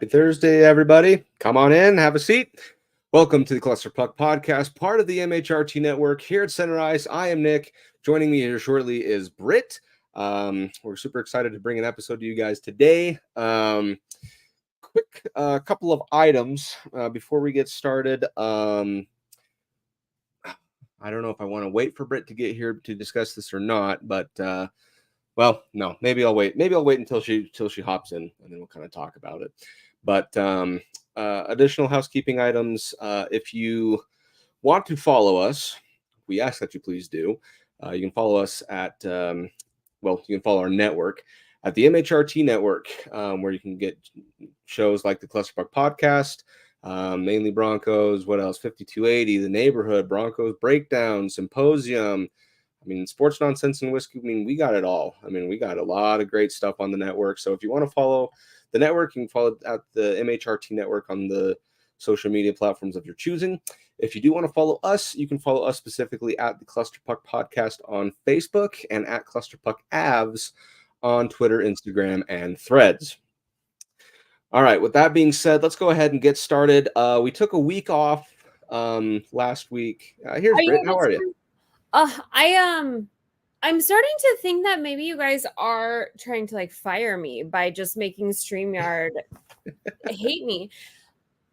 Happy Thursday, everybody. Come on in, have a seat. Welcome to the Cluster Puck Podcast, part of the MHRT Network here at Center Ice. I am Nick. Joining me here shortly is Brit. We're super excited to bring an episode to you guys today. Quick couple of items before we get started. I don't know if I want to wait for Brit to get here to discuss this or not, but well, no, maybe I'll wait. Maybe I'll wait until she hops in, and then we'll kind of talk about it. But additional housekeeping items. If you want to follow us, we ask that you please do. You can follow us at you can follow our network at the MHRT Network, where you can get shows like the Cluster Puck Podcast, mainly Broncos. What else? 5280, The Neighborhood, Broncos Breakdown, Symposium. I mean, sports nonsense and whiskey. I mean, we got it all. I mean, we got a lot of great stuff on the network. So if you want to follow the network, you can follow at the MHRT Network on the social media platforms of your choosing. If you do want to follow us, you can follow us specifically at the Cluster Puck Podcast on Facebook and at Cluster Puck Avs on Twitter, Instagram, and Threads. All right. With that being said, let's go ahead and get started. We took a week off last week. Here's Brit. How are you? I'm starting to think that maybe you guys are trying to fire me by just making StreamYard hate me.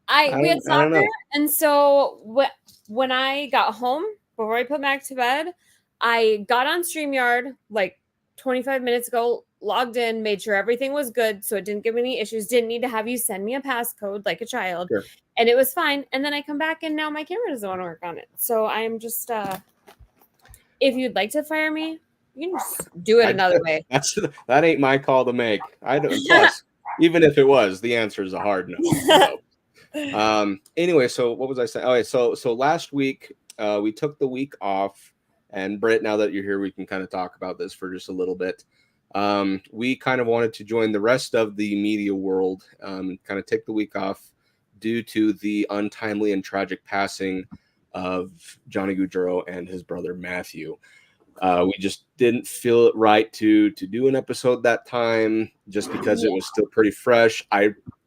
We had soccer, and so when I got home before I put Mac to bed, I got on StreamYard 25 minutes ago, logged in, made sure everything was good, so it didn't give me any issues. Didn't need to have you send me a passcode like a child, sure. And it was fine. And then I come back, and now my camera doesn't want to work on it. So I'm just if you'd like to fire me, you can just do it another way. That ain't my call to make. I don't. Plus, even if it was, the answer is a hard no. So, anyway, so what was I saying? Okay, so last week we took the week off, and Britt, now that you're here, we can kind of talk about this for just a little bit. We kind of wanted to join the rest of the media world, kind of take the week off due to the untimely and tragic passing of Johnny Gaudreau and his brother Matthew. We just didn't feel it right to do an episode that time, just because it was still pretty fresh.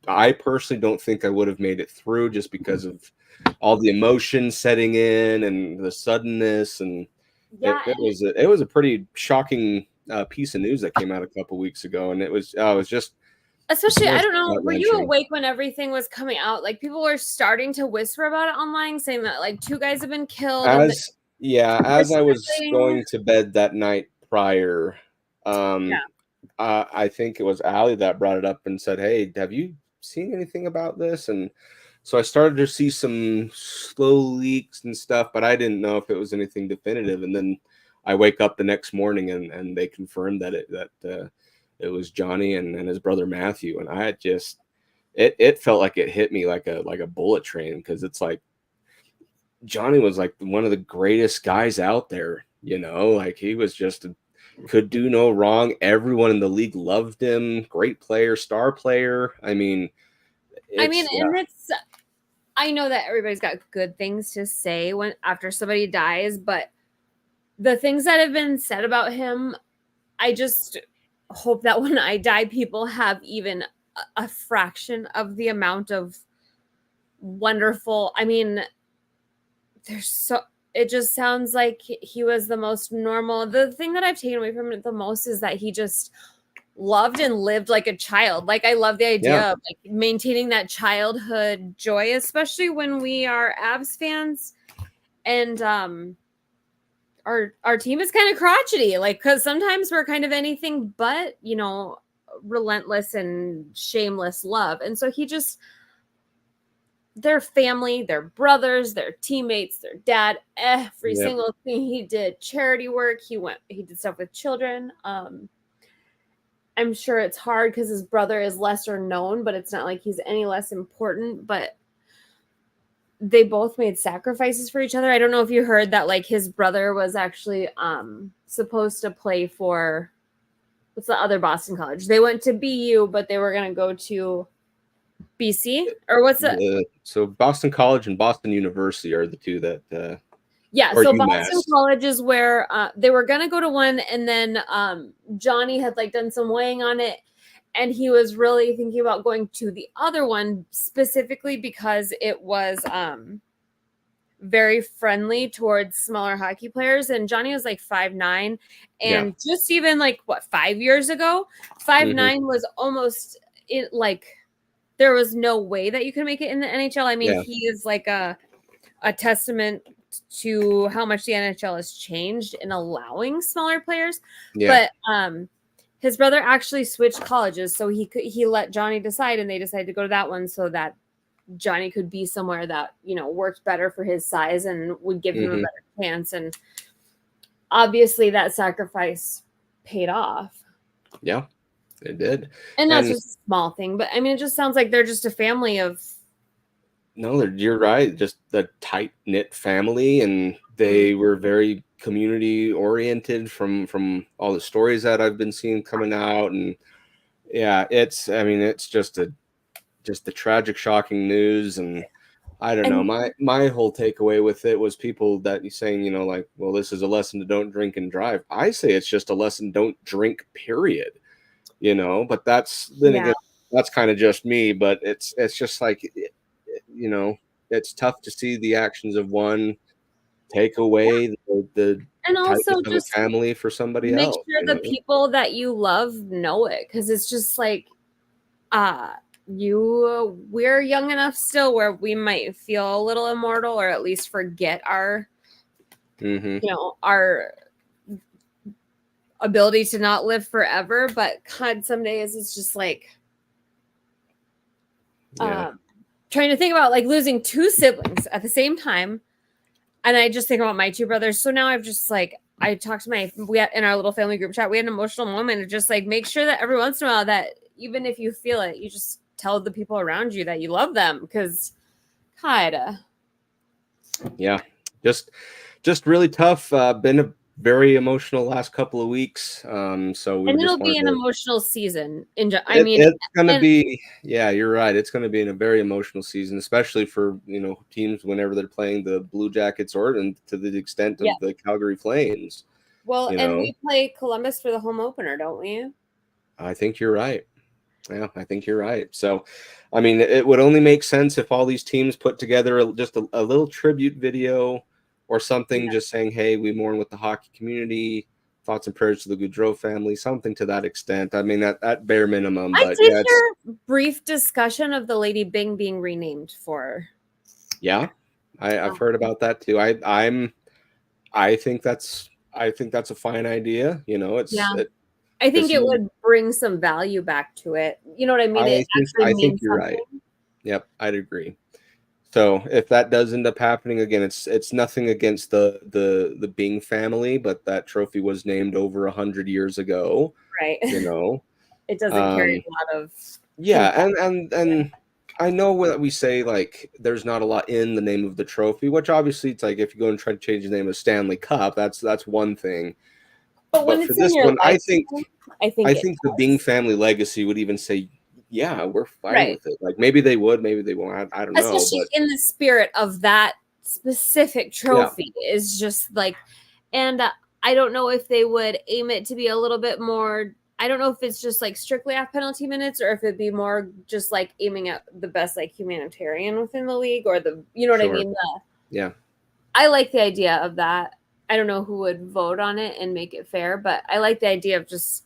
I personally don't think I would have made it through, just because of all the emotion setting in and the suddenness, and it was a pretty shocking piece of news that came out a couple weeks ago, and it was just. Especially, I don't know, were you awake when everything was coming out? People were starting to whisper about it online, saying that 2 guys have been killed. As I was going to bed that night prior, I think it was Allie that brought it up and said, "Hey, have you seen anything about this?" And so I started to see some slow leaks and stuff, but I didn't know if it was anything definitive. And then I wake up the next morning and they confirmed that it was Johnny and his brother Matthew, and I just it felt like it hit me like a bullet train, because it's Johnny was one of the greatest guys out there, he was just could do no wrong. Everyone in the league loved him. Great player, star player. And it's I know that everybody's got good things to say after somebody dies, but the things that have been said about him, I just hope that when I die, people have even a fraction of the amount of wonderful. It just sounds like he was the most normal. The thing that I've taken away from it the most is that he just loved and lived like a child. I love the idea of maintaining that childhood joy, especially when we are Avs fans, and our team is kind of crotchety, because sometimes we're kind of anything but, relentless and shameless love. And so their family, their brothers, their teammates, their dad, every single thing he did, charity work, he did stuff with children. I'm sure it's hard because his brother is lesser known, but it's not like he's any less important. But they both made sacrifices for each other. I don't know if you heard that, his brother was actually supposed to play for, what's the other Boston college? They went to BU, but they were going to go to BC, or what's it? So Boston College and Boston University are the two that. So UMass. Boston College is where they were going to go to one, and then Johnny had done some weighing on it, and he was really thinking about going to the other one specifically because it was very friendly towards smaller hockey players. And Johnny was like 5'9", and just even like 5 years ago, 5'9" was almost it, like there was no way that you could make it in the NHL. I mean, he is like a testament to how much the NHL has changed in allowing smaller players. But his brother actually switched colleges, so he let Johnny decide, and they decided to go to that one so that Johnny could be somewhere that, you know, worked better for his size and would give him a better chance. And obviously that sacrifice paid off. Yeah, it did. And that's just a small thing, but I mean, it just sounds like they're just a family of. No, you're right. Just the tight knit family, and they were very community oriented from all the stories that I've been seeing coming out. And it's just the tragic, shocking news. And I don't know, my whole takeaway with it was people that you saying, you know, like, well, this is a lesson to don't drink and drive. I say it's just a lesson, don't drink, period. You know, but that's again, that's kind of just me. But it's just like, you know, it's tough to see the actions of one take away the and also just of a family for somebody else. Make sure the people that you love know it, because it's just like we're young enough still where we might feel a little immortal, or at least forget our you know, our ability to not live forever. But God, some days it's just like trying to think about like losing 2 siblings at the same time. And I just think about my 2 brothers. So now I've just like, I talked to in our little family group chat, we had an emotional moment of just like, make sure that every once in a while that even if you feel it, you just tell the people around you that you love them. Cause just really tough. Been a very emotional last couple of weeks. So it'll be an emotional season. It's gonna be, you're right. It's gonna be in a very emotional season, especially for, you know, teams whenever they're playing the Blue Jackets and to the extent of the Calgary Flames. Well, and we play Columbus for the home opener, don't we? I think you're right. Yeah, I think you're right. So, I mean, it would only make sense if all these teams put together just a little tribute video or something, just saying, hey, we mourn with the hockey community, thoughts and prayers to the Gaudreau family, something to that extent. I mean, at bare minimum. I did hear a brief discussion of the Lady Byng being renamed for. Yeah, I've heard about that too. I think that's a fine idea. You know, I think it would bring some value back to it. You know what I mean? I think you're right. Yep, I'd agree. So if that does end up happening again, it's nothing against the Byng family, but that trophy was named over 100 years ago. Right. You know, it doesn't carry a lot of. And I know that we say like there's not a lot in the name of the trophy, which obviously it's like if you go and try to change the name of Stanley Cup, that's one thing. But when it's in your life, I think the Byng family legacy would even say, yeah, we're fine with it. Like maybe they would, maybe they won't. I don't know. Especially in the spirit of that specific trophy is just like, and I don't know if they would aim it to be a little bit more. I don't know if it's just like strictly off penalty minutes, or if it'd be more just like aiming at the best like humanitarian within the league, or the, you know what I mean? I like the idea of that. I don't know who would vote on it and make it fair, but I like the idea of just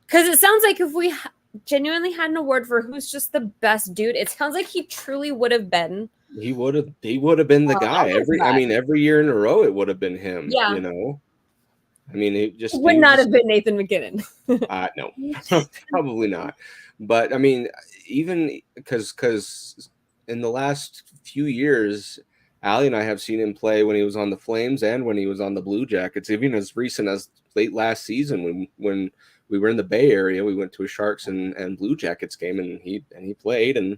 because it sounds like if we genuinely had an award for who's just the best dude, it sounds like he truly would have been. He would have been the guy every year in a row. It would have been him. Yeah. You know, I mean, it would not have been Nathan McKinnon. No, probably not. But I mean, even because in the last few years, Allie and I have seen him play when he was on the Flames and when he was on the Blue Jackets, even as recent as late last season when we were in the Bay Area. We went to a Sharks and Blue Jackets game, and he played, and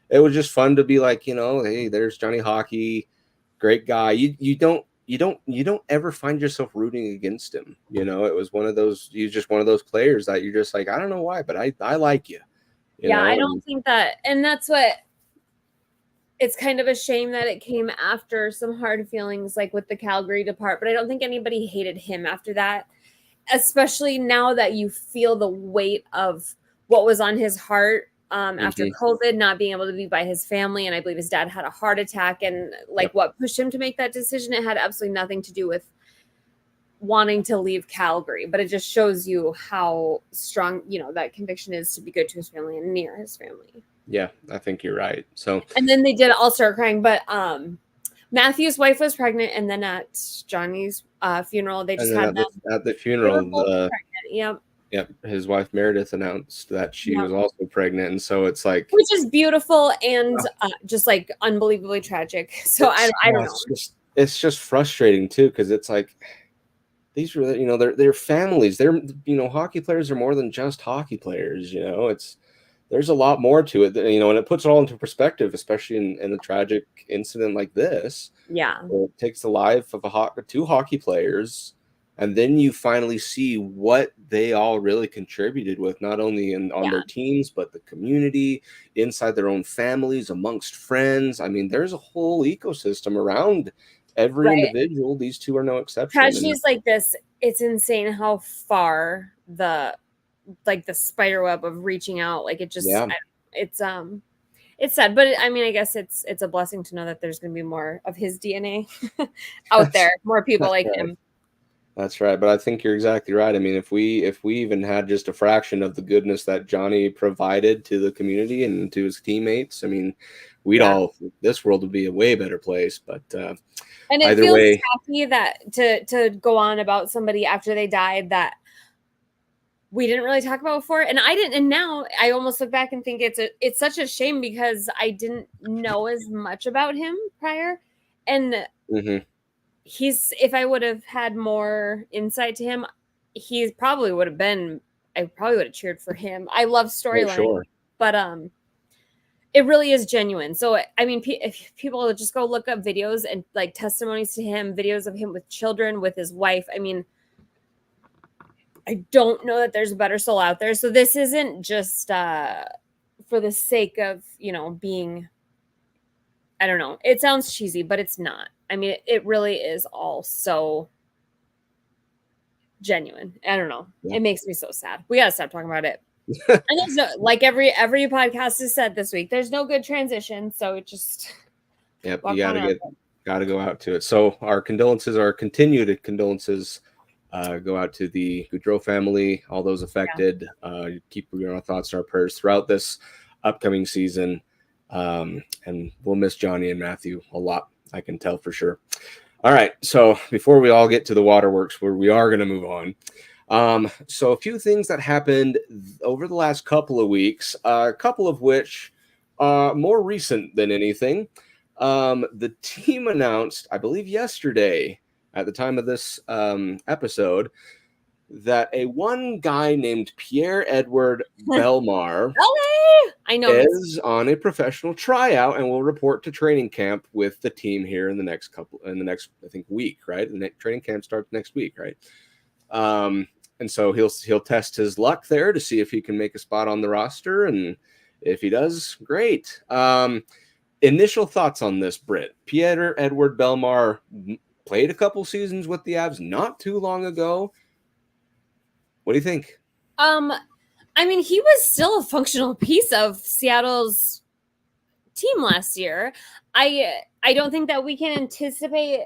it was just fun to be like, you know, hey, there's Johnny Hockey, great guy. You don't ever find yourself rooting against him. You know, it was he's just one of those players that you're just like, I don't know why, but I like you. You know? I don't think that, and that's what. It's kind of a shame that it came after some hard feelings, like with the Calgary depart, but I don't think anybody hated him after that, especially now that you feel the weight of what was on his heart after COVID, not being able to be by his family. And I believe his dad had a heart attack, and like what pushed him to make that decision. It had absolutely nothing to do with wanting to leave Calgary, but it just shows you how strong, that conviction is to be good to his family and near his family. Yeah, I think you're right. So, and then they did all start crying, but Matthew's wife was pregnant, and then at Johnny's funeral, they just had at the funeral. Yep. His wife Meredith announced that she was also pregnant, and so it's like, which is beautiful and just like unbelievably tragic. So I don't know. It's just frustrating too, because it's like these are they're families. They're hockey players are more than just hockey players. There's a lot more to it, and it puts it all into perspective, especially in a tragic incident like this. Yeah, it takes the life of two hockey players, and then you finally see what they all really contributed with, not only on their teams, but the community, inside their own families, amongst friends. I mean, there's a whole ecosystem around every individual. These two are no exception. Tragedies like this, it's insane how far the spider web of reaching out, like it just, it's sad, but I mean, I guess it's a blessing to know that there's going to be more of his DNA out there, more people like him. That's right. But I think you're exactly right. I mean, if we even had just a fraction of the goodness that Johnny provided to the community and to his teammates, I mean, this world would be a way better place. But and it feels happy that to go on about somebody after they died that we didn't really talk about before, and I didn't. And now I almost look back and think it's such a shame, because I didn't know as much about him prior, and if I would have had more insight to him, I probably would have cheered for him. I love storyline, but it really is genuine. So I mean, if people would just go look up videos and like testimonies to him, videos of him with children, with his wife. I mean, I don't know that there's a better soul out there. So this isn't just for the sake of, being, I don't know. It sounds cheesy, but it's not. I mean, it really is all so genuine. I don't know. Yeah. It makes me so sad. We got to stop talking about it. And there's like every podcast has said this week, there's no good transition. So it just. Yep. You got to go out to it. So our continued condolences go out to the Gaudreau family, all those affected. Keep our thoughts and our prayers throughout this upcoming season. And we'll miss Johnny and Matthew a lot, I can tell for sure. All right. So before we all get to the waterworks, where we are going to move on. So a few things that happened over the last couple of weeks, a couple of which are more recent than anything. The team announced, I believe yesterday, at the time of this episode, that one guy named Pierre-Édouard Bellemare is on a professional tryout and will report to training camp with the team here in the next I think week, right? The training camp starts next week, right? And so he'll test his luck there to see if he can make a spot on the roster, and if he does, great. Initial thoughts on this, Brit. Pierre-Édouard Bellemare played a couple seasons with the Avs not too long ago. What do you think? I mean, he was still a functional piece of Seattle's team last year. I don't think that we can anticipate.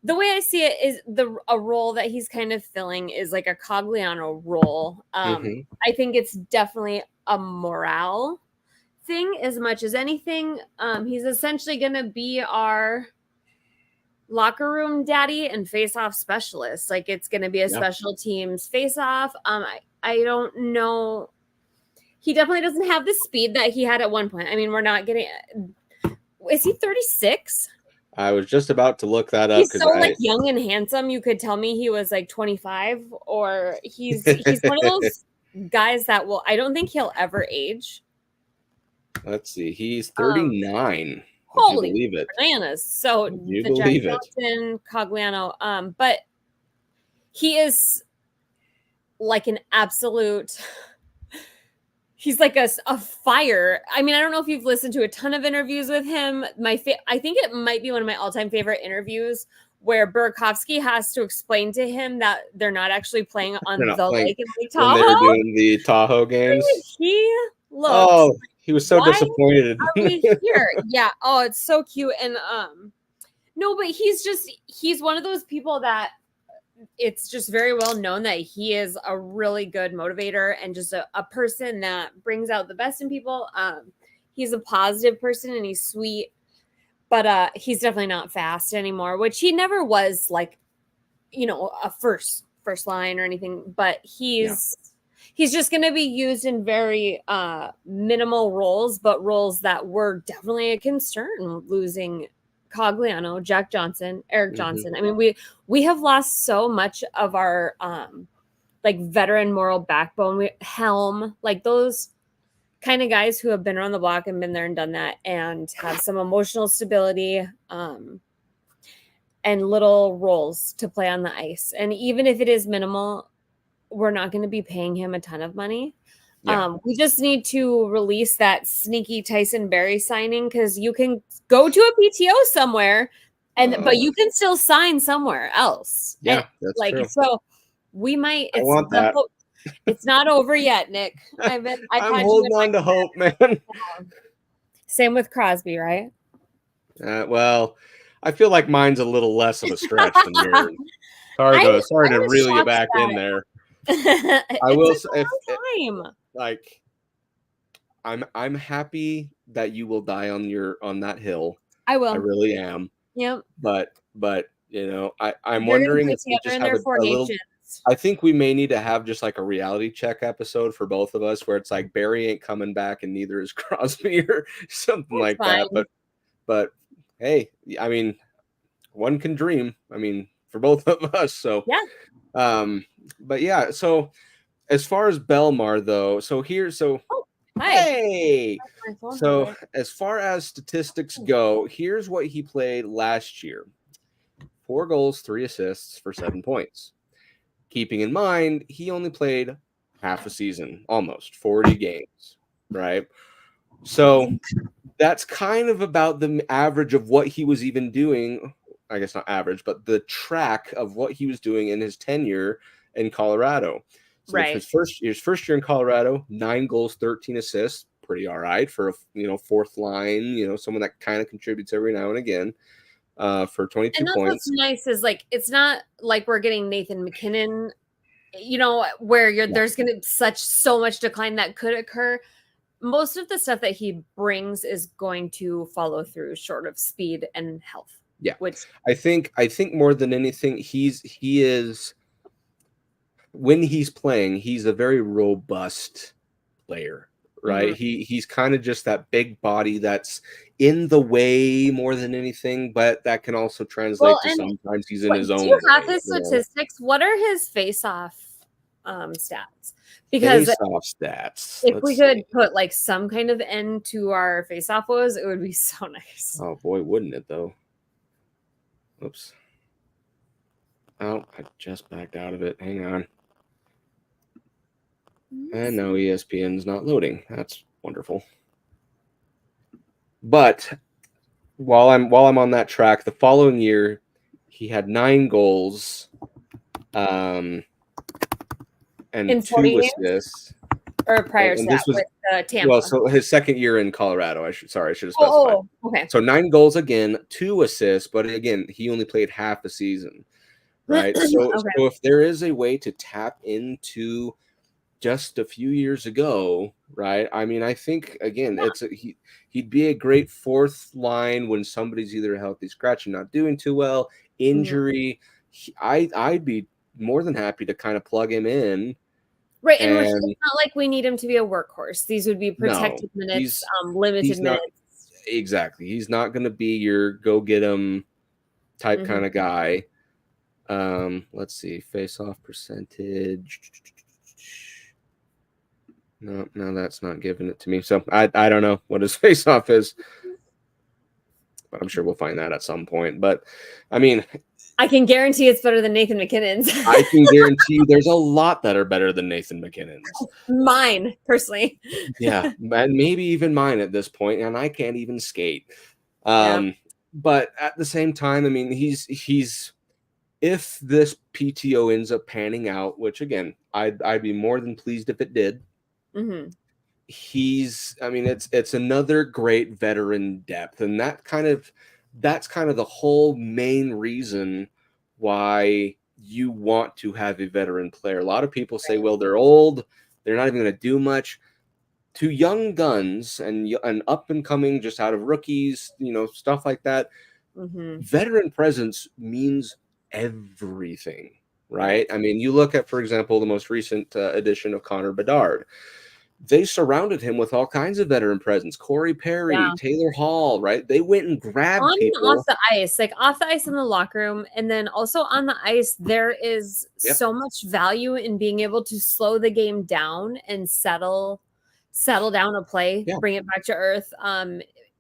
The way I see it is a role that he's kind of filling is like a Cogliano role. I think it's definitely a morale thing as much as anything. He's essentially going to be our locker room daddy and face-off specialist. Like, it's going to be a special teams face-off. I don't know. He definitely doesn't have the speed that he had at one point. I mean, we're not getting. Is he 36? I was just about to look that up. He's so young and handsome. You could tell me he was like 25, or he's one of those guys that I don't think he'll ever age. Let's see. He's 39. Holy believe it. Bananas. So you the Jack Johnson, Cogliano, but he is like an absolute, he's like a fire. I mean, I don't know if you've listened to a ton of interviews with him. I think it might be one of my all-time favorite interviews where Burakovsky has to explain to him that they're not actually playing on the lake in Lake when they were Tahoe. doing the Tahoe games. He looked. He was so disappointed. Are we here? Yeah. Oh, it's so cute. And no, but he's one of those people that it's just very well known that he is a really good motivator and just a person that brings out the best in people. He's a positive person and he's sweet, but he's definitely not fast anymore, which he never was, like, you know, a first line or anything, but he's just going to be used in very minimal roles, but roles that were definitely a concern, losing Cogliano, Jack Johnson, Eric Johnson. I mean, we have lost so much of our like veteran moral backbone. Helm, like those kind of guys who have been around the block and been there and done that and have some emotional stability and little roles to play on the ice. And even if it is minimal, we're not going to be paying him a ton of money. We just need to release that sneaky Tyson Berry signing, because you can go to a PTO somewhere, but you can still sign somewhere else. Yeah, that's like true. So we might. I want that. It's not over yet, Nick. I'm holding on to hope, man. Same with Crosby, right? Well, I feel like mine's a little less of a stretch than yours. Sorry to reel you back in there. I will say, like, I'm happy that you will die on that hill. I will. I really am. Yep. But you know, I'm wondering if we just have a little. I think we may need to have just like a reality check episode for both of us, where it's like Barry ain't coming back and neither is Crosby or something like that. But hey, I mean, one can dream. I mean, for both of us. So yeah. But yeah. So as far as Bellemare though, hey. So as far as statistics go, here's what he played last year: 4 goals, 3 assists for 7 points. Keeping in mind, he only played half a season, almost 40 games, right? So that's kind of about the average of what he was even doing. I guess not average, but the track of what he was doing in his tenure in Colorado. So his first year in Colorado, 9 goals, 13 assists, pretty all right for a fourth line, someone that kind of contributes every now and again. For 22 and that's points. What's nice is, like, it's not like we're getting Nathan McKinnon, where there's going to so much decline that could occur. Most of the stuff that he brings is going to follow through, short of speed and health. Yeah, which I think more than anything, he is when he's playing, he's a very robust player. Right. He's kind of just that big body that's in the way more than anything, but that can also translate to sometimes he's in his own. Do you have his statistics? What are his face-off stats? Because face-off stats. If we could put like some kind of end to our face-off woes, it would be so nice. Oh boy, wouldn't it though? Oops. Oh, I just backed out of it. Hang on. And no, ESPN's not loading. That's wonderful. But while I'm on that track, the following year he had 9 goals, and 2 assists. Or prior to that with Tampa. Well, so his second year in Colorado. I should have specified. Oh, okay. So 9 goals again, 2 assists, but again, he only played half a season, right? So if there is a way to tap into just a few years ago, right? I mean, I think again, he'd be a great fourth line when somebody's either healthy, scratching, not doing too well, injury. I'd be more than happy to kind of plug him in. Right, and it's not like we need him to be a workhorse. These would be protected minutes, limited minutes. Exactly. He's not going to be your go get him type kind of guy. Let's see, face-off percentage. No, that's not giving it to me. So I don't know what his face-off is, but I'm sure we'll find that at some point. But I mean, I can guarantee it's better than Nathan McKinnon's. I can guarantee you there's a lot that are better than Nathan McKinnon's. Mine, personally. Yeah, and maybe even mine at this point, and I can't even skate. But at the same time, I mean, he's if this PTO ends up panning out, which again, I'd be more than pleased if it did. Mm-hmm. It's another great veteran depth, and that's kind of the whole main reason why you want to have a veteran player. A lot of people say, well, they're old, they're not even going to do much. To young guns and up and coming, just out of rookies, stuff like that, veteran presence means everything, right? I mean, you look at, for example, the most recent addition of Connor Bedard. They surrounded him with all kinds of veteran presence. Corey Perry, Taylor Hall, right? They went and grabbed people. Off the ice, like off the ice in the locker room. And then also on the ice, there is so much value in being able to slow the game down and settle down a play, bring it back to earth.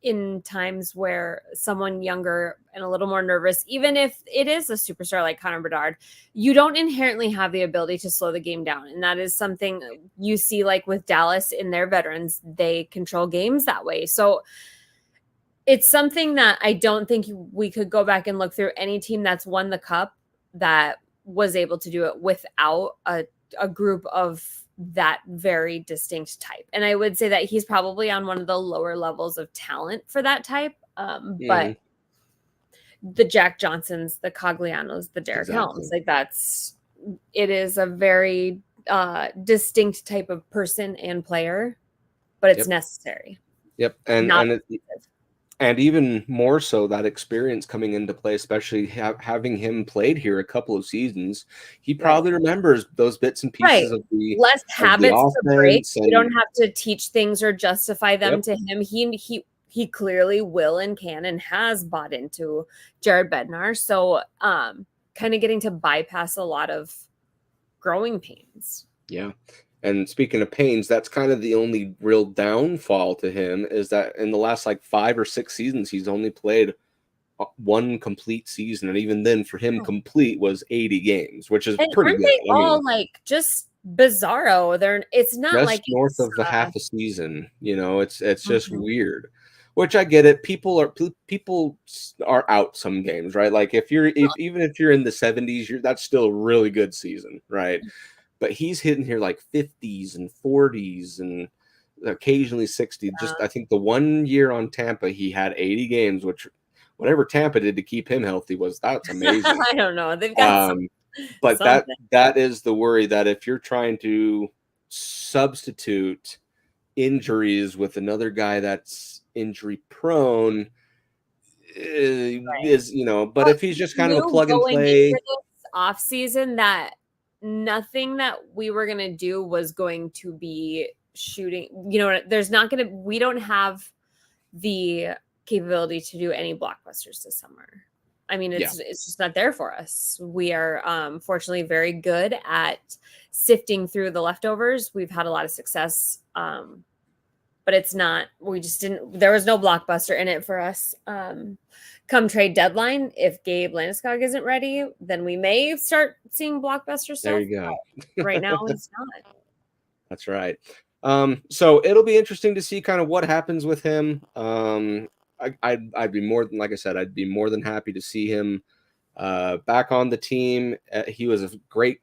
In times where someone younger and a little more nervous, even if it is a superstar like Connor Bedard, you don't inherently have the ability to slow the game down. And that is something you see like with Dallas in their veterans, they control games that way. So it's something that I don't think we could go back and look through any team that's won the cup that was able to do it without a group of that very distinct type. And I would say that he's probably on one of the lower levels of talent for that type. But the Jack Johnsons, the Coglianos, the Derek Helms, it is a very distinct type of person and player, but it's necessary. Yep. And even more so, that experience coming into play, especially having him played here a couple of seasons, he probably remembers those bits and pieces of the less habits to break. You don't have to teach things or justify them to him. He clearly will and can and has bought into Jared Bednar. So kind of getting to bypass a lot of growing pains. Yeah. And speaking of pains, that's kind of the only real downfall to him, is that in the last 5 or 6 seasons, he's only played one complete season. And even then for him, complete was 80 games, which is pretty good. They all just bizarro. It's not just like north of the half a season, it's just weird, which I get it. People are out some games, right? Like even if you're in the 70s, that's still a really good season, right? But he's hitting here 50s and 40s and occasionally 60. Just I think the one year on Tampa, he had 80 games, which whatever Tampa did to keep him healthy that's amazing. I don't know. They've got but that is the worry, that if you're trying to substitute injuries with another guy that's injury prone, but if he's just kind of a plug and play off season, that nothing that we were going to do was going to be shooting, we don't have the capability to do any blockbusters this summer. I mean, it's just not there for us. We are fortunately very good at sifting through the leftovers. We've had a lot of success, but there was no blockbuster in it for us. Come trade deadline, if Gabe Landeskog isn't ready, then we may start seeing blockbuster stuff. There you go. Right now, it's not. That's right. So it'll be interesting to see kind of what happens with him. I'd be more than, like I said, I'd be more than happy to see him back on the team. He was a great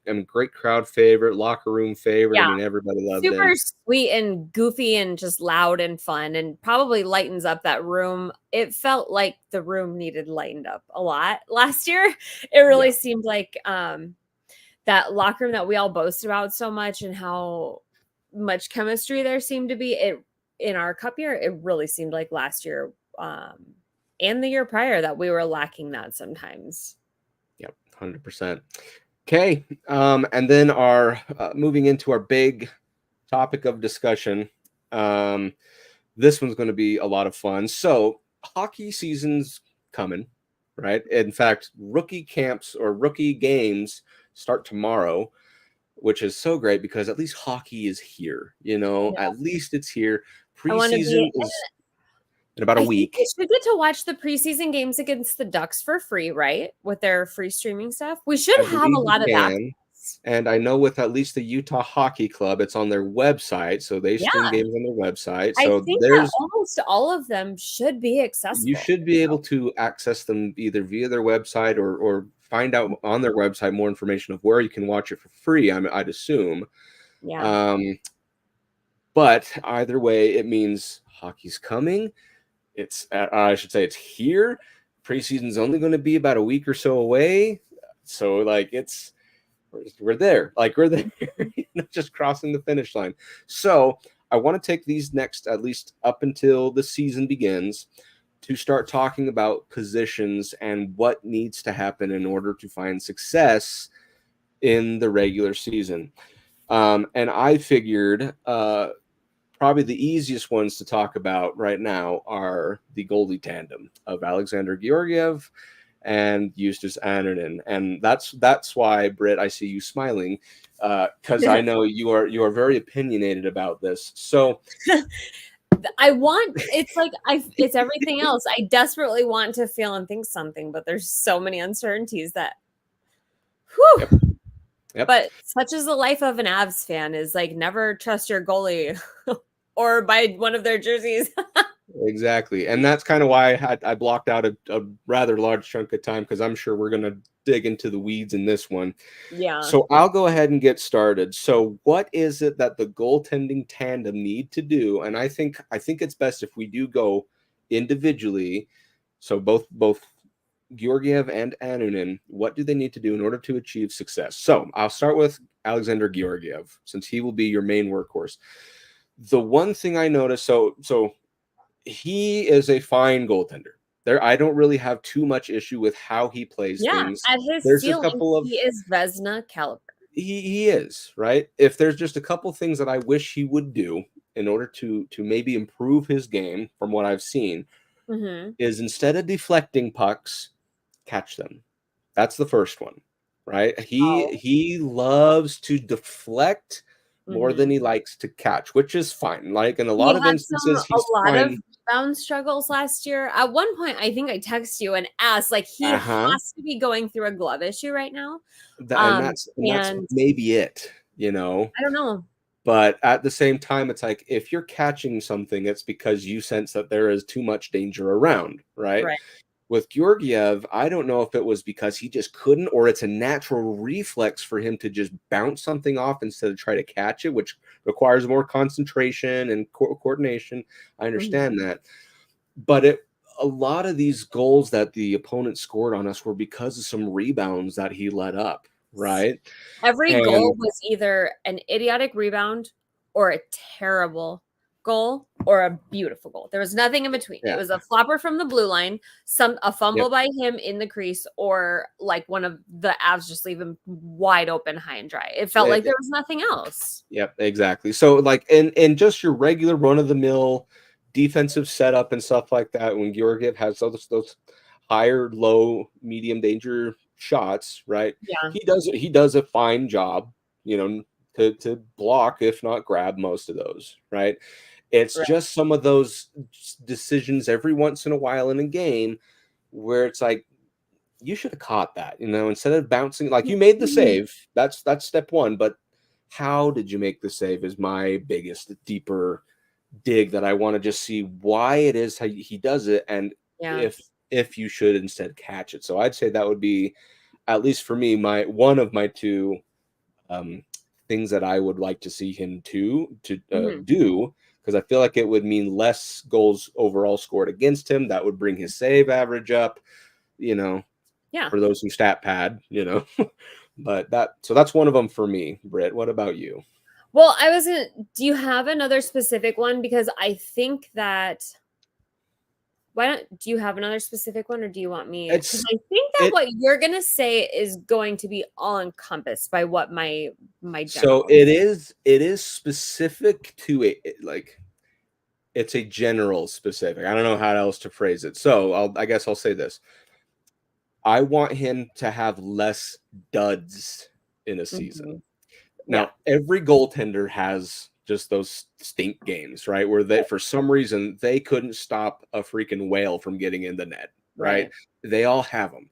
crowd favorite, locker room favorite. I mean, everybody loved him. Super sweet and goofy and just loud and fun, and probably lightens up that room. It felt like the room needed lightened up a lot last year. It really seemed like that locker room that we all boast about so much and how much chemistry there seemed to be. In our cup year, it really seemed like last year and the year prior that we were lacking that sometimes. Yep, 100%. Okay, and then our moving into our big topic of discussion. This one's going to be a lot of fun. So hockey season's coming, right? In fact, rookie camps or rookie games start tomorrow, which is so great because at least hockey is here. At least it's here. Preseason is in about a week. We should get to watch the preseason games against the Ducks for free, right? With their free streaming stuff. We should have a lot of that. And I know with at least the Utah Hockey Club, it's on their website. So they stream games on their website. So I think that almost all of them should be accessible. You should be able to access them either via their website or find out on their website more information of where you can watch it for free, I'd assume. Yeah. But either way, it means hockey's coming. I should say it's here. Preseason's only going to be about a week or so away. So like we're there. Like we're there, just crossing the finish line. So I want to take these next, at least up until the season begins, to start talking about positions and what needs to happen in order to find success in the regular season. And I figured probably the easiest ones to talk about right now are the goalie tandem of Alexander Georgiev and Justus Annunen. And that's why, Britt, I see you smiling, because I know you are very opinionated about this. So it's everything else. I desperately want to feel and think something, but there's so many uncertainties that whew. Yep. But such is the life of an Avs fan, is like never trust your goalie or buy one of their jerseys. Exactly. And that's kind of why I blocked out a rather large chunk of time, because I'm sure we're going to dig into the weeds in this one. Yeah. So I'll go ahead and get started. So what is it that the goaltending tandem need to do? And I think it's best if we do go individually. So both Georgiev and Annunen, what do they need to do in order to achieve success? So I'll start with Alexander Georgiev, since he will be your main workhorse. The one thing I noticed, so he is a fine goaltender. I don't really have too much issue with how he plays things. At his ceiling, he is Vezina caliber. He is, right? If there's just a couple things that I wish he would do in order to maybe improve his game from what I've seen, is instead of deflecting pucks, catch them. That's the first one, right? He loves to deflect more than he likes to catch, which is fine. Like in a lot of instances, he's a lot of rebound struggles last year. At one point, I think I texted you and asked, like, he has to be going through a glove issue right now. And that's maybe it, I don't know. But at the same time, it's like, if you're catching something, it's because you sense that there is too much danger around, right? With Georgiev, I don't know if it was because he just couldn't, or it's a natural reflex for him to just bounce something off instead of try to catch it, which requires more concentration and coordination. I understand that. But a lot of these goals that the opponent scored on us were because of some rebounds that he let up, right? Every goal was either an idiotic rebound or a terrible goal or a beautiful goal. There was nothing in between. It was a flopper from the blue line, a fumble by him in the crease, or like one of the Avs just leave him wide open, high and dry. It felt like there was nothing else. Yep, exactly. So like in just your regular run of the mill defensive setup and stuff like that, when Georgiev has those higher, low, medium danger shots, right? Yeah. He does a fine job, to block, if not grab, most of those, right? It's just some of those decisions every once in a while in a game where it's like, you should have caught that, instead of bouncing. Like, you made the save. That's step one. But how did you make the save is my biggest, deeper dig that I want to just see why it is how he does it, and if you should instead catch it. So I'd say that would be, at least for me, one of my two things that I would like to see him do, because I feel like it would mean less goals overall scored against him. That would bring his save average up, for those who stat pad, but that's one of them for me. Britt, what about you? Well, do you have another specific one? Because I think that, do you have another specific one, or do you want me? Because I think that what you're going to say is going to be all encompassed by what my So it is specific to it's a general specific. I don't know how else to phrase it. So I guess I'll say this. I want him to have less duds in a season. Now, every goaltender has just those stink games, right? Where they, for some reason, they couldn't stop a freaking whale from getting in the net, right? They all have them.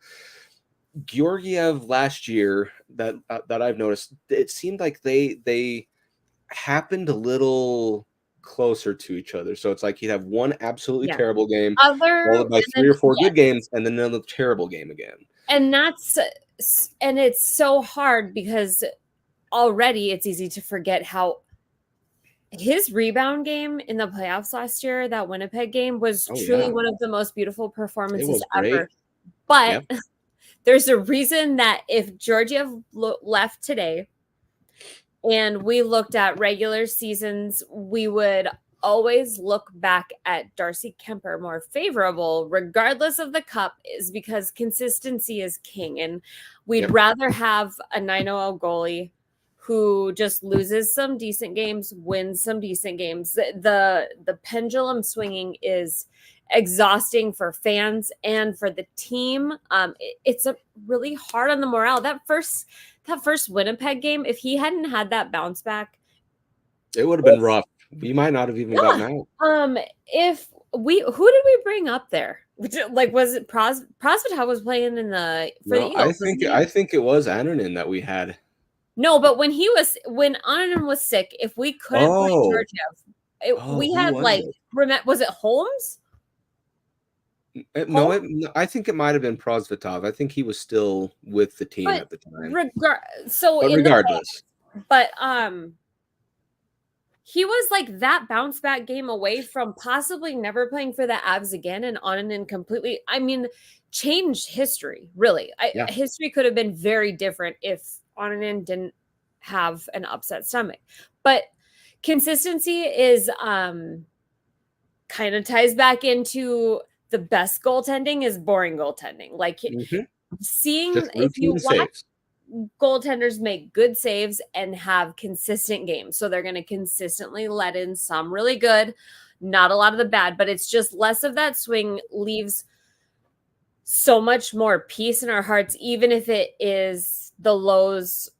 Georgiev last year, that I've noticed, it seemed like they happened a little closer to each other. So it's like he'd have one absolutely terrible game, followed by 3 or 4 good games, and then another terrible game again. And it's so hard because already it's easy to forget how his rebound game in the playoffs last year, that Winnipeg game, was truly one of the most beautiful performances ever. But there's a reason that if Georgiev left today and we looked at regular seasons, we would always look back at Darcy Kemper more favorable, regardless of the cup, is because consistency is king. And we'd rather have a 9-0 goalie who just loses some decent games, wins some decent games. The pendulum swinging is exhausting for fans and for the team. It's really hard on the morale. That first Winnipeg game, if he hadn't had that bounce back, it would have been rough. You might not have even gotten out. Who did we bring up there? Like, was it Prosvetov was playing in the Eagles? I think it was Annunen that we had. No, but when Annunen was sick, if we couldn't play Georgiev, we had was it Holmes? I think it might have been Prosvetov. I think he was still with the team at the time. Regardless. He was like that bounce back game away from possibly never playing for the Avs again, and Annunen completely, changed history, really. History could have been very different if Annunen didn't have an upset stomach. But consistency is kind of ties back into the best goaltending is boring goaltending. Like seeing if you watch goaltenders make good saves and have consistent games. So they're going to consistently let in some really good, not a lot of the bad, but it's just less of that swing leaves so much more peace in our hearts, even if it is the lows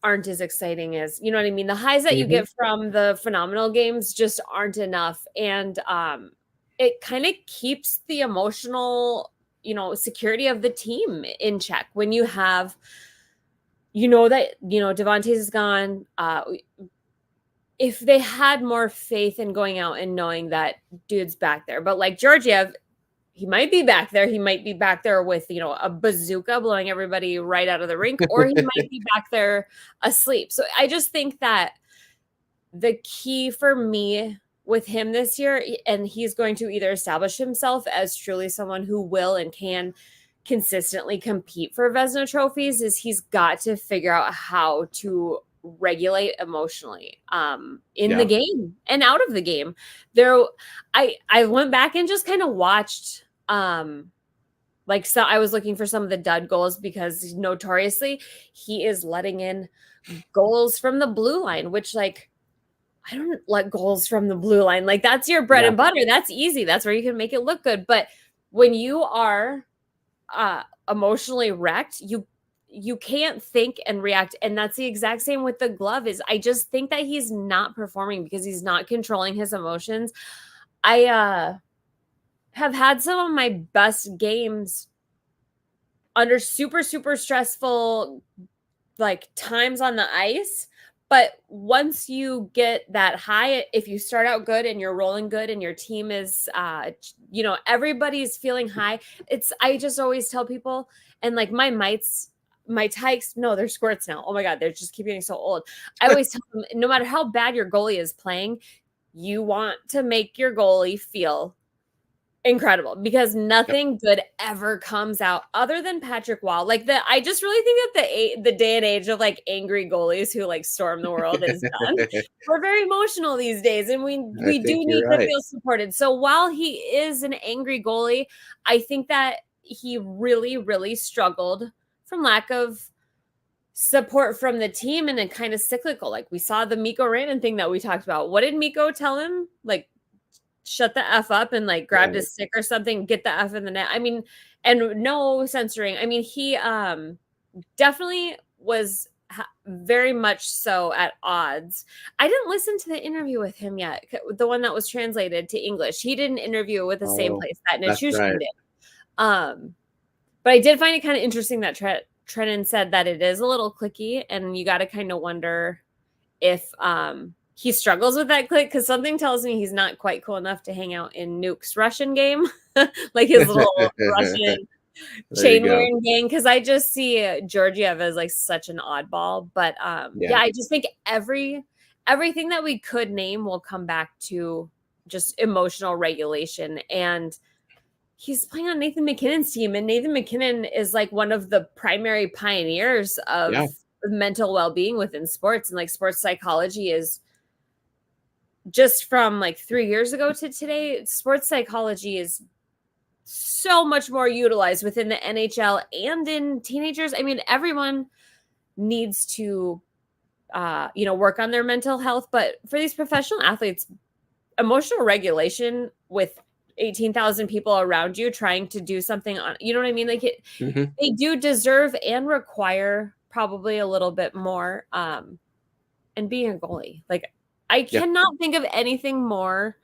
aren't as exciting as, you know what I mean? The highs that you get from the phenomenal games just aren't enough. And it kind of keeps the emotional, security of the team in check when you have, that, Devontae is gone. If they had more faith in going out and knowing that dude's back there, but like Georgiev, he might be back there. He might be back there with, a bazooka blowing everybody right out of the rink, or he might be back there asleep. So I just think that the key for me with him this year, and he's going to either establish himself as truly someone who will and can consistently compete for Vezina trophies, is he's got to figure out how to regulate emotionally in the game and out of the game. I went back and just kind of watched I was looking for some of the dud goals because notoriously he is letting in goals from the blue line, which I don't let goals from the blue line. Like, that's your bread and butter. That's easy. That's where you can make it look good. But when you are emotionally wrecked, you can't think and react. And that's the exact same with the glove. I just think that he's not performing because he's not controlling his emotions. I have had some of my best games under super, super stressful times on the ice. But once you get that high, if you start out good and you're rolling good and your team is, everybody's feeling high. I just always tell people, and my Tykes, no, they're squirts now. Oh my God, they're just keep getting so old. I always tell them, no matter how bad your goalie is playing, you want to make your goalie feel incredible, because nothing good ever comes out other than Patrick Waugh. I just really think that the day and age of angry goalies who storm the world is done. We're very emotional these days, and we do need to feel supported. So while he is an angry goalie, I think that he really, really struggled from lack of support from the team, and then kind of cyclical. We saw the Mikko Rantanen thing that we talked about. What did Mikko tell him? Shut the F up and grabbed his stick or something, get the F in the net. I mean, and no censoring. I mean, he definitely was very much so at odds. I didn't listen to the interview with him yet, the one that was translated to English. He did an interview with the same place that Nichushkin did. But I did find it kind of interesting that Trennan said that it is a little cliquey, and you got to kind of wonder if he struggles with that click, because something tells me he's not quite cool enough to hang out in Nuke's Russian game, his little Russian chain wearing gang, because I just see Georgiev as like such an oddball. But yeah, I just think everything that we could name will come back to just emotional regulation. And he's playing on Nathan MacKinnon's team, and Nathan MacKinnon is like one of the primary pioneers of mental well-being within sports, and like sports psychology is just from like 3 years ago to today. Sports psychology is so much more utilized within the NHL and in teenagers. I mean, everyone needs to work on their mental health, but for these professional athletes, emotional regulation with 18,000 people around you trying to do something on, you know what I mean? Like they do deserve and require probably a little bit more. And being a goalie, like I cannot think of anything more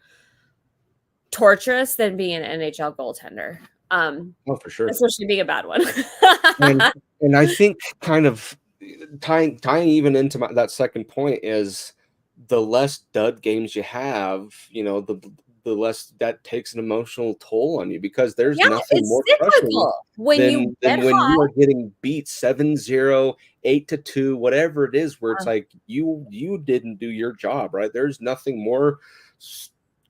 torturous than being an NHL goaltender. Oh, for sure. Especially being a bad one. and I think kind of tying even into that second point is the less dud games you have, the less that takes an emotional toll on you, because there's nothing more crushing when you are getting beat 7-0, 8-2, whatever it is, where it's like you didn't do your job, right? There's nothing more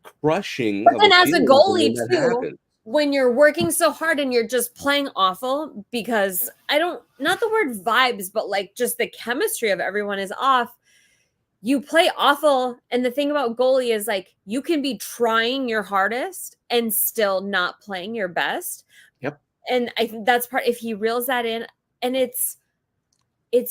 crushing. But then as a goalie too, when you're working so hard and you're just playing awful, because not the word vibes, but like just the chemistry of everyone is off. You play awful. And the thing about goalie is like, you can be trying your hardest and still not playing your best. Yep. And I think that's if he reels that in, and it's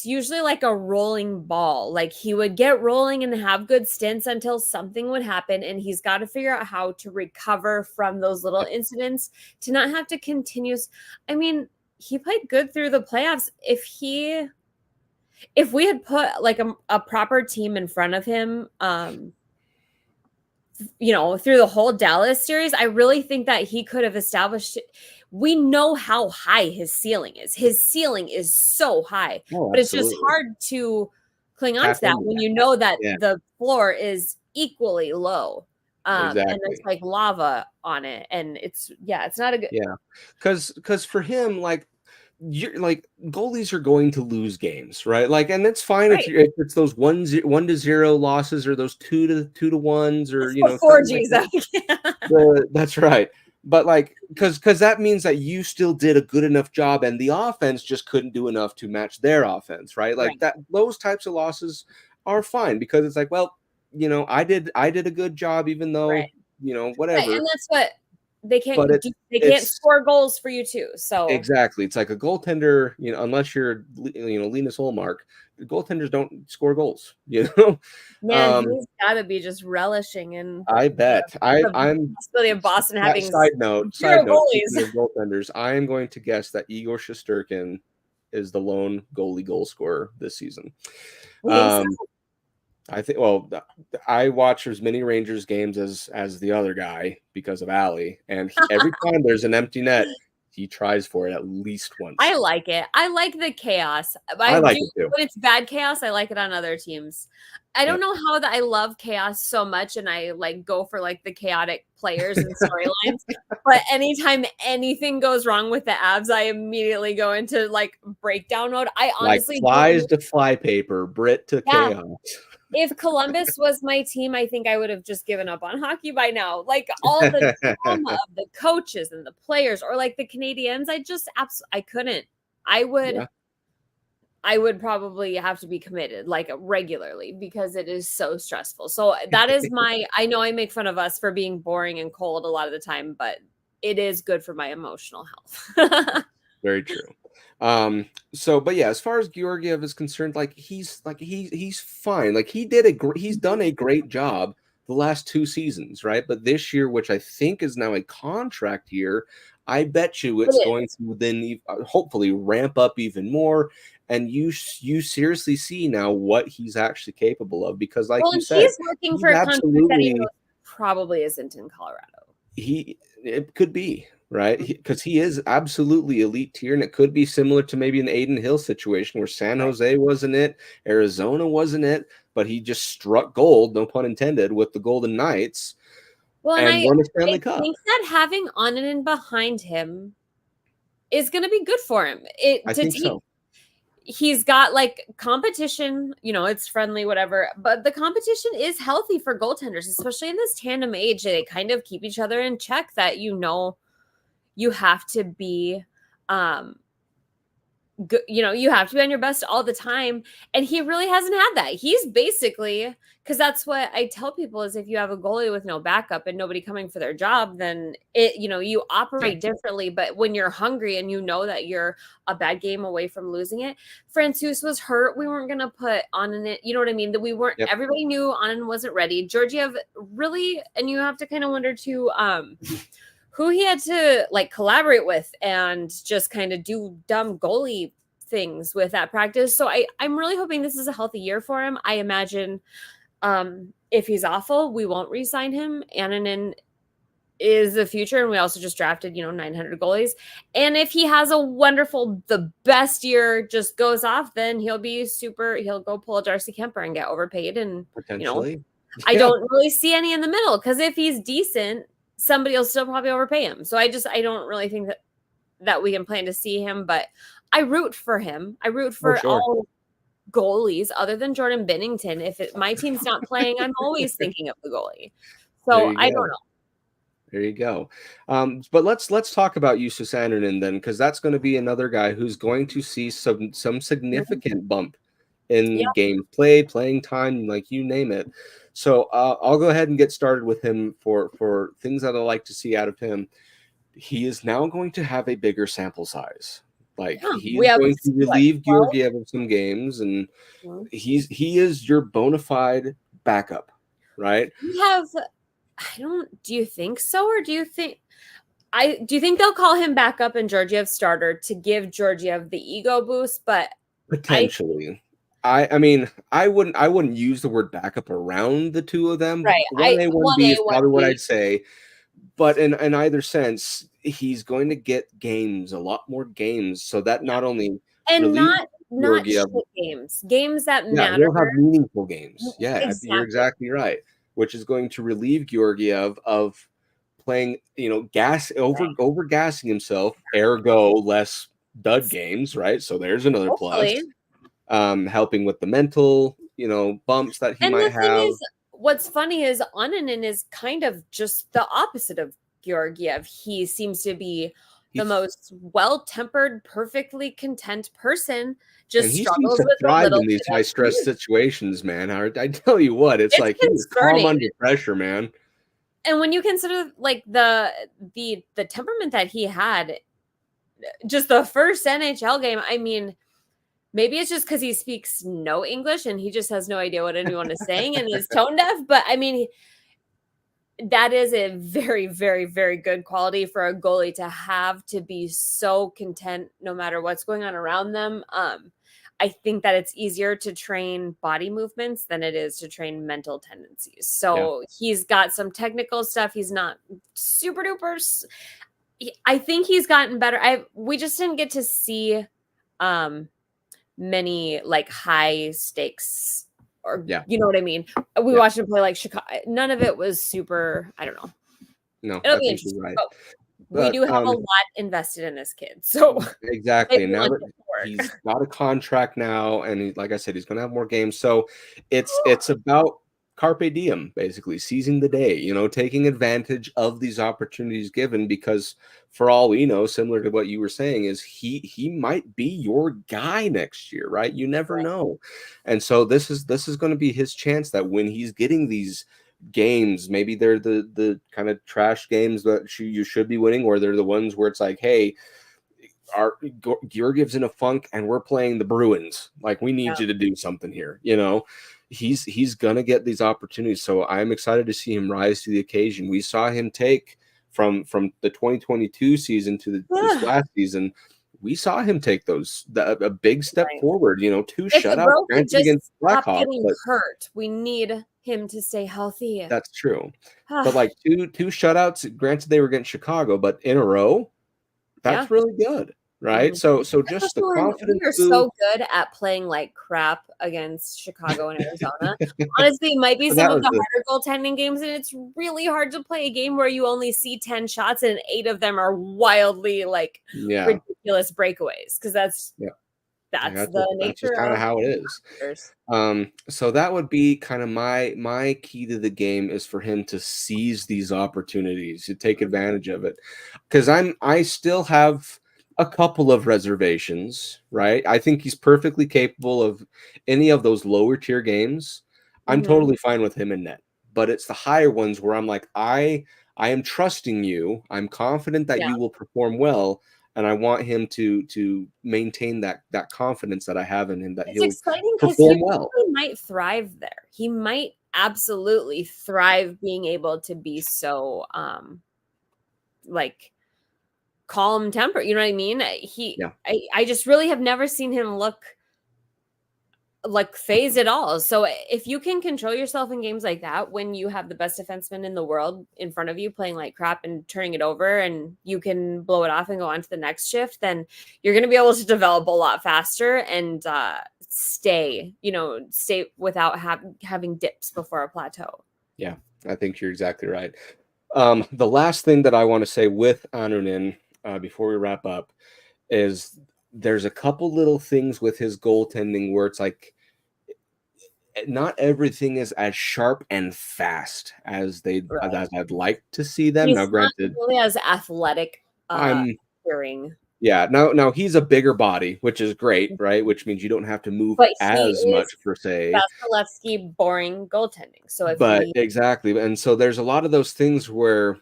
usually like a rolling ball. Like he would get rolling and have good stints until something would happen. And he's got to figure out how to recover from those little incidents to not have to continue. I mean, he played good through the playoffs. If we had put like a proper team in front of him, through the whole Dallas series, I really think that he could have established it. We know how high his ceiling is. His ceiling is so high, but it's just hard to cling on to that when you know that the floor is equally low. And it's like lava on it. And it's not a good. Yeah. Cause for him, like, you're like, goalies are going to lose games, right? Like, and it's fine if it's those 1-0 losses, or those 2-1s, or 4 G's. Like that's right. But like, because that means that you still did a good enough job, and the offense just couldn't do enough to match their offense, right? Like that, those types of losses are fine, because it's like, well, I did a good job, even though whatever. Right. And that's what they can't do. They can't score goals for you too. So exactly, it's like a goaltender, unless you're Linus Ullmark, the goaltenders don't score goals. Man, he's got to be just relishing in. I bet I'm possibility of Boston having side note goalies. Goaltenders. I am going to guess that Igor Shesterkin is the lone goalie goal scorer this season. I think. Well, I watch as many Rangers games as the other guy because of Allie, and every time there's an empty net, he tries for it at least once. I like it. I like the chaos. I like it too. When it's bad chaos, I like it on other teams. I don't know how that I love chaos so much, and I like go for like the chaotic players and storylines. But anytime anything goes wrong with the Avs, I immediately go into like breakdown mode. I honestly like flies to flypaper, Brit to chaos. If Columbus was my team, I think I would have just given up on hockey by now. Like all the drama of the coaches and the players, or like the Canadiens, I couldn't. I would probably have to be committed like regularly, because it is so stressful. So that is I know I make fun of us for being boring and cold a lot of the time, but it is good for my emotional health. Very true. But yeah, as far as Georgiev is concerned, like he's fine. Like he's done a great job the last 2 seasons, right? But this year, which I think is now a contract year, I bet you it's going to then hopefully ramp up even more. And you seriously see now what he's actually capable of, because like you said, he's looking for a contract that he probably isn't in Colorado. It could be. Right, because he is absolutely elite tier, and it could be similar to maybe an Aiden Hill situation where San Jose wasn't it, Arizona wasn't it, but he just struck gold, no pun intended, with the Golden Knights. Well, and won a Stanley Cup. I think that having on and behind him is going to be good for him. I think so. He's got like competition, it's friendly, whatever, but the competition is healthy for goaltenders, especially in this tandem age. They kind of keep each other in check, that you have to be you have to be on your best all the time. And he really hasn't had that. He's basically, because that's what I tell people, is if you have a goalie with no backup and nobody coming for their job, then you operate differently. But when you're hungry and that you're a bad game away from losing it, Francouz was hurt. We weren't going to put Onanen it. You know what I mean? That we weren't, everybody knew Onanen wasn't ready. Georgiev really, and you have to kind of wonder too, who he had to like collaborate with and just kind of do dumb goalie things with at practice. So I'm really hoping this is a healthy year for him. I imagine if he's awful, we won't re-sign him. Annunen is the future, and we also just drafted 900 goalies. And if he has the best year, just goes off, then he'll go pull a Darcy Kemper and get overpaid. And potentially, I don't really see any in the middle, because if he's decent, somebody will still probably overpay him. So I don't really think that we can plan to see him, but I root for him. I root for all goalies other than Jordan Binnington. If my team's not playing, I'm always thinking of the goalie. So I don't know. There you go. But let's talk about Justus Annunen then, because that's going to be another guy who's going to see some significant bump in game play, playing time, like you name it. So I'll go ahead and get started with him for things that I like to see out of him. He is now going to have a bigger sample size. He's going to relieve Georgiev of some games, and he is your bona fide backup, right? Do you think so, or do you think they'll call him backup and Georgiev starter to give Georgiev the ego boost? But potentially. I mean, I wouldn't use the word backup around the two of them. Right. 1A, 1B is probably what I'd say. But in either sense, he's going to get games, a lot more games, so that not only not shit games that matter. We'll have meaningful games. Yeah, exactly. You're exactly right. Which is going to relieve Georgiev of playing, over gassing himself, ergo less dud games, right? So there's another plus. Helping with the mental, bumps that he might have. What's funny is Onanen is kind of just the opposite of Georgiev. He seems to be the most well-tempered, perfectly content person. Just struggles with thrive in these high-stress situations, man. I tell you what, it's like he's calm under pressure, man. And when you consider like the temperament that he had, just the first NHL game, I mean, maybe it's just because he speaks no English and he just has no idea what anyone is saying and is tone deaf. But I mean, that is a very, very, very good quality for a goalie to have, to be so content no matter what's going on around them. I think that it's easier to train body movements than it is to train mental tendencies. So he's got some technical stuff. He's not super duper. I think he's gotten better. We just didn't get to see many like high stakes, or you know what I mean. We watched him play like Chicago. None of it was super. I don't know. No, it'll be interesting. Right. But we do have a lot invested in this kid. So exactly. And now that he's got a contract now, and like I said, he's going to have more games. So it's about carpe diem, basically seizing the day. Taking advantage of these opportunities given, because for all we know, similar to what you were saying, is he might be your guy next year, right? You never know. And so this is going to be his chance, that when he's getting these games, maybe they're the kind of trash games that you should be winning, or they're the ones where it's like, hey, Georgiev's in a funk and we're playing the Bruins, like we need you to do something here. He's gonna get these opportunities. So I'm excited to see him rise to the occasion. We saw him take from the 2022 season to this last season. We saw him take a big step forward. 2 shutouts against Blackhawks. Hurt. We need him to stay healthy. That's true. But like two shutouts, granted they were against Chicago, but in a row, that's really good, right? So just the confidence. We are so good at playing like crap against Chicago and Arizona. Honestly, it might be some of the harder goaltending games, and it's really hard to play a game where you only see 10 shots and 8 of them are wildly like ridiculous. ridiculous breakaways because that's the That's nature just kind of of how it is. players. So that would be kind of my key to the game is for him to seize these opportunities, to take advantage of it. Because I still have a couple of reservations, right? I think he's perfectly capable of any of those lower tier games. I'm totally fine with him in net. But it's the higher ones where I'm like, I am trusting you. I'm confident that Yeah. you will perform well. And I want him to maintain that confidence that I have in him, that he'll exciting because perform he well. really might thrive there. He might absolutely thrive being able to be so like calm temper. You know what I mean? I just really have never seen him look like phased at all. So if you can control yourself in games like that, when you have the best defenseman in the world in front of you playing like crap and turning it over, and you can blow it off and go on to the next shift, then you're going to be able to develop a lot faster and stay without having dips before a plateau. Yeah, I think you're exactly right. The last thing that I want to say with Anunin before we wrap up is there's a couple little things with his goaltending where it's like not everything is as sharp and fast as as I'd like to see them. He's now, granted, not really as athletic. I'm hearing. Yeah, now he's a bigger body, which is great, right? Which means you don't have to move But as much per se. Vasilevsky boring goaltending. So Exactly, and so there's a lot of those things where,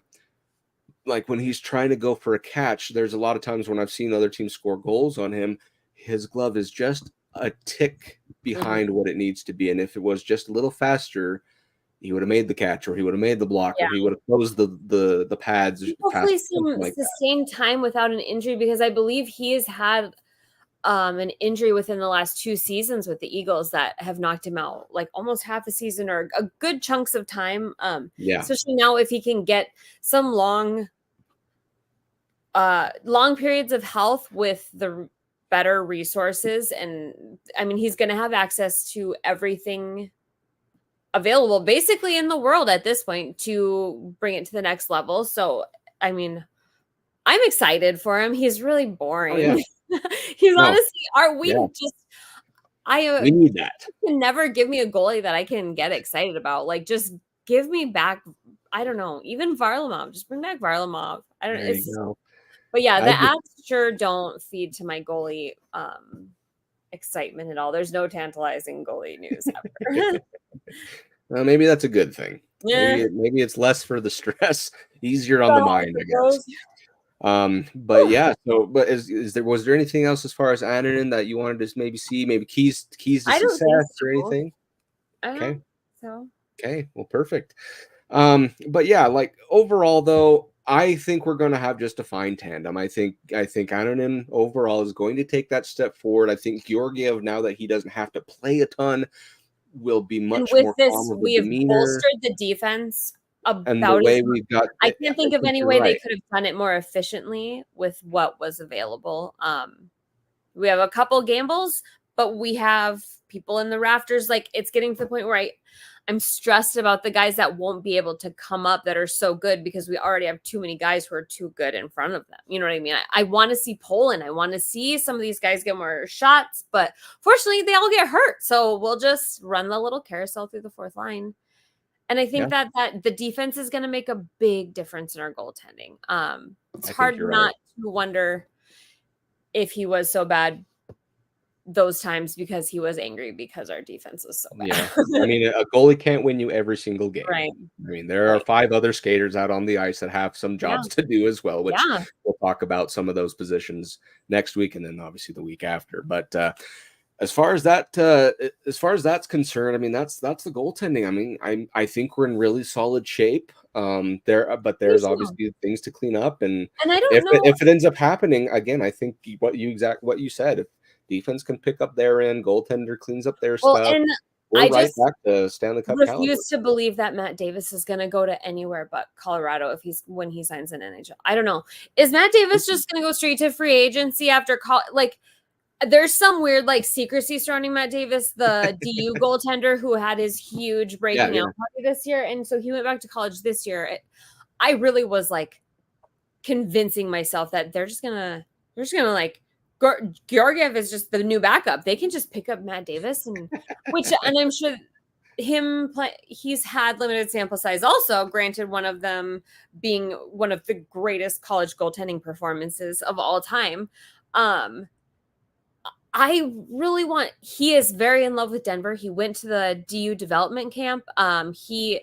like when he's trying to go for a catch, there's a lot of times when I've seen other teams score goals on him, his glove is just a tick behind what it needs to be, and if it was just a little faster, he would have made the catch, or he would have made the block, or he would have closed the pads. Hopefully some sustained time without an injury, because I believe he has had an injury within the last 2 seasons with the Eagles that have knocked him out like almost half a season or a good chunks of time. Especially now if he can get some long periods of health with the better resources, and I mean he's going to have access to everything available basically in the world at this point to bring it to the next level. So I mean I'm excited for him. He's really boring. He's honestly we need that. Can never give me a goalie that I can get excited about. Like just give me back, I don't know, even Varlamov. Just bring back Varlamov. I don't know. But yeah, the ads sure don't feed to my goalie excitement at all. There's no tantalizing goalie news ever. Well, maybe that's a good thing. Yeah. Maybe it's less for the stress, easier on the mind, I guess. But yeah, was there anything else as far as Anunin that you wanted to maybe see, maybe keys to success or anything? Okay. So okay, well, perfect. But yeah, like overall though, I think we're going to have just a fine tandem. I think Anunin overall is going to take that step forward. I think Georgiev, now that he doesn't have to play a ton, will be much more calm of we have bolstered the defense and the way we've got. I can't think of any way they could have done it more efficiently with what was available. We have a couple gambles, but we have people in the rafters. Like it's getting to the point where I'm stressed about the guys that won't be able to come up that are so good, because we already have too many guys who are too good in front of them. You know what I mean? I want to see Poland. I want to see some of these guys get more shots, but fortunately they all get hurt. So we'll just run the little carousel through the fourth line. And I think that the defense is going to make a big difference in our goaltending. It's hard not to wonder if he was so bad those times because he was angry because our defense was so bad. Yeah. I mean, a goalie can't win you every single game. Right. I mean, there are 5 other skaters out on the ice that have some jobs to do as well, which we'll talk about some of those positions next week and then obviously the week after. But as far as that's concerned, I mean, that's the goaltending. I mean, I think we're in really solid shape. But there's obviously things to clean up, and I don't know if it ends up happening again. I think what you said. If defense can pick up their end, goaltender cleans up their stuff. And we're right back to Stanley Cup caliber. I refuse to believe that Matt Davis is going to go to anywhere but Colorado when he signs an NHL. I don't know. Is Matt Davis just going to go straight to free agency after there's some weird secrecy surrounding Matt Davis, the DU goaltender who had his huge breaking out party this year, and so he went back to college this year. I really was convincing myself that they're just gonna they're just gonna like Georgiev is just the new backup. They can just pick up Matt Davis and I'm sure he's had limited sample size also, granted one of them being one of the greatest college goaltending performances of all time. I really he is very in love with Denver. He went to the DU development camp. He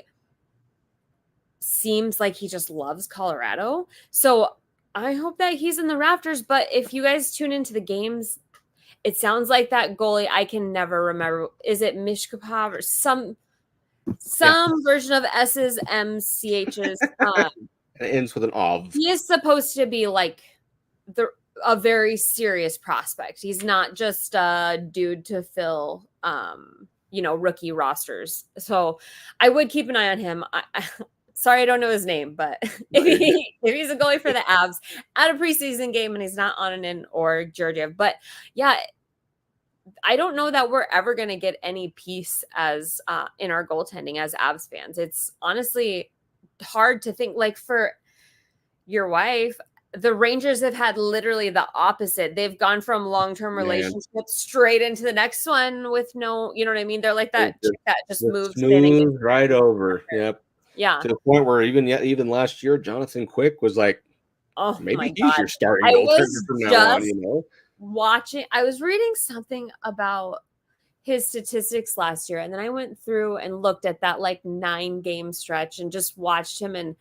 seems like he just loves Colorado. So I hope that he's in the rafters. But if you guys tune into the games, it sounds like that goalie, I can never remember. Is it Mishkapov or some version of S's, M's, CH's? It ends with an ov. He is supposed to be like a very serious prospect. He's not just a dude to fill, rookie rosters. So I would keep an eye on him. Sorry, I don't know his name, but if he's a goalie for the Avs at a preseason game and he's not on an in or Georgiev, but yeah, I don't know that we're ever going to get any peace as in our goaltending as Avs fans. It's honestly hard to think. Like for your wife, the Rangers have had literally the opposite. They've gone from long-term relationships straight into the next one with no, you know what I mean? They're like that chick that just moves smooth right over. Yep. Yeah. To the point where even last year, Jonathan Quick was like, oh, maybe he's your starting goaltender from now on, I was reading something about his statistics last year, and then I went through and looked at that like 9-game stretch and just watched him, and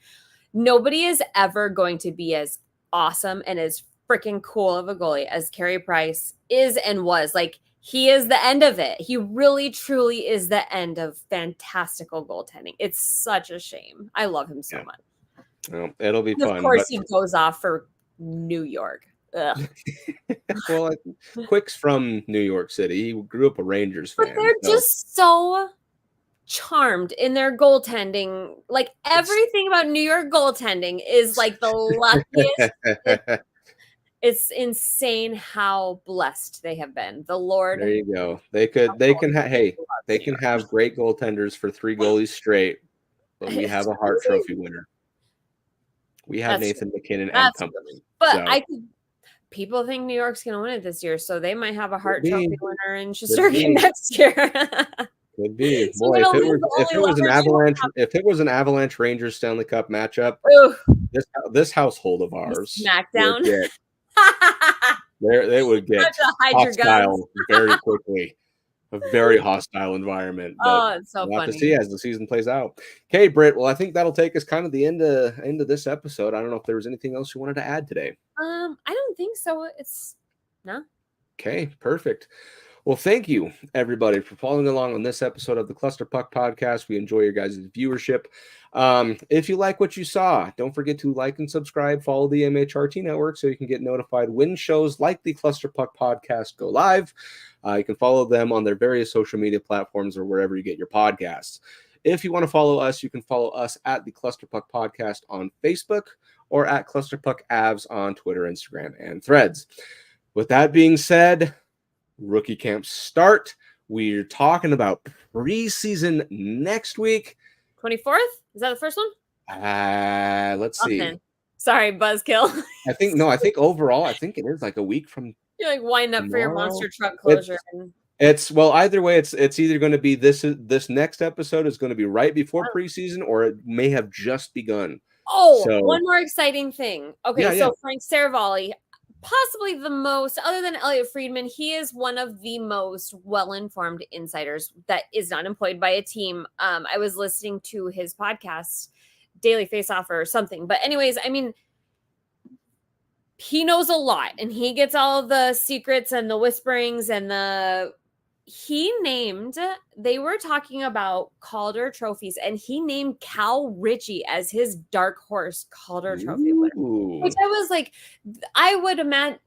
nobody is ever going to be as awesome and as freaking cool of a goalie as Carey Price is and was. Like, he is the end of it. He really, truly is the end of fantastical goaltending. It's such a shame. I love him so much. Well, it'll be fun. Of course, he goes off for New York. Well, Quick's from New York City. He grew up a Rangers fan. But they're just so charmed in their goaltending. Like, everything about New York goaltending is like the luckiest. It's insane how blessed they have been. The Lord. There you go. They can have great goaltenders for 3 goalies straight, but we have a Hart Trophy winner. We have Nathan McKinnon and company. But people think New York's going to win it this year, so they might have a Hart Trophy winner in Shesterkin next year. Could be. Boy, if it was an Avalanche Rangers Stanley Cup matchup, this household of ours, SmackDown, they would get hostile very quickly. A very hostile environment. But it's so we'll funny have to see as the season plays out. Okay, Britt. Well, I think that'll take us kind of the end of this episode. I don't know if there was anything else you wanted to add today. I don't think so. No. Okay, perfect. Well, thank you, everybody, for following along on this episode of the Cluster Puck Podcast. We enjoy your guys' viewership. If you like what you saw, don't forget to like and subscribe, follow the MHRT network so you can get notified when shows like the Cluster Puck Podcast go live. You can follow them on their various social media platforms or wherever you get your podcasts. If you want to follow us, you can follow us at the Cluster Puck Podcast on Facebook or at Cluster Puck Avs on Twitter, Instagram, and Threads. With that being said, rookie camps start. We're talking about preseason next week. 24th? Is that the first one? Let's see. Okay. Sorry, buzzkill. I think overall, it is like a week from. You're like winding up for your monster truck closure. It's either way, it's either going to be this next episode is going to be right before preseason, or it may have just begun. One more exciting thing. Okay, so Frank Saravalli, possibly the most, other than Elliot Friedman, he is one of the most well-informed insiders that is not employed by a team. I was listening to his podcast, Daily Faceoff or something. But anyways, I mean, he knows a lot, and he gets all of the secrets and the whisperings and they were talking about Calder trophies, and he named Cal Ritchie as his dark horse Calder trophy winner. Which I was like, I would imagine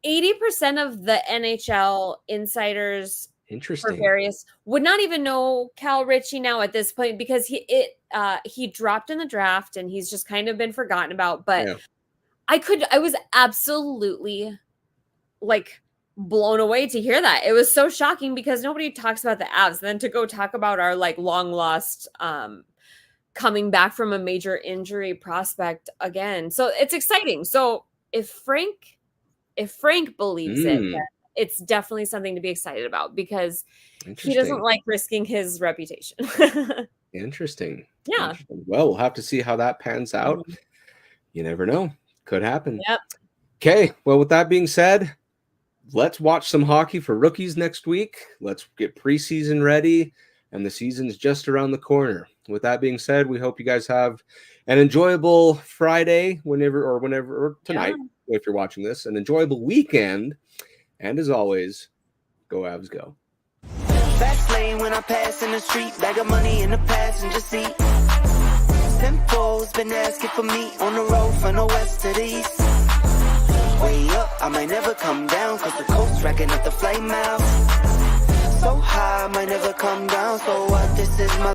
80% of the NHL insiders for various would not even know Cal Ritchie now at this point, because he dropped in the draft and he's just kind of been forgotten about. But I was absolutely like blown away to hear that. It was so shocking because nobody talks about the Avs. And then to go talk about our like long lost coming back from a major injury prospect again. So it's exciting. So if Frank if Frank believes it, then it's definitely something to be excited about, because he doesn't like risking his reputation. Interesting. Yeah. Interesting. Well, we'll have to see how that pans out. You never know. Could happen. Yep. Okay. Well, with that being said, let's watch some hockey for rookies next week. Let's get preseason ready, and the season's just around the corner. With that being said, we hope you guys have an enjoyable Friday or tonight, if you're watching this, an enjoyable weekend. And as always, go Avs, go. Fast lane when I pass in the street, bag of money in the passenger seat. Simcoe's been asking for me on the road from the west to the east. Way up, I might never come down, cause the coast racking up the flame out. So high, I might never come down, so what, this is my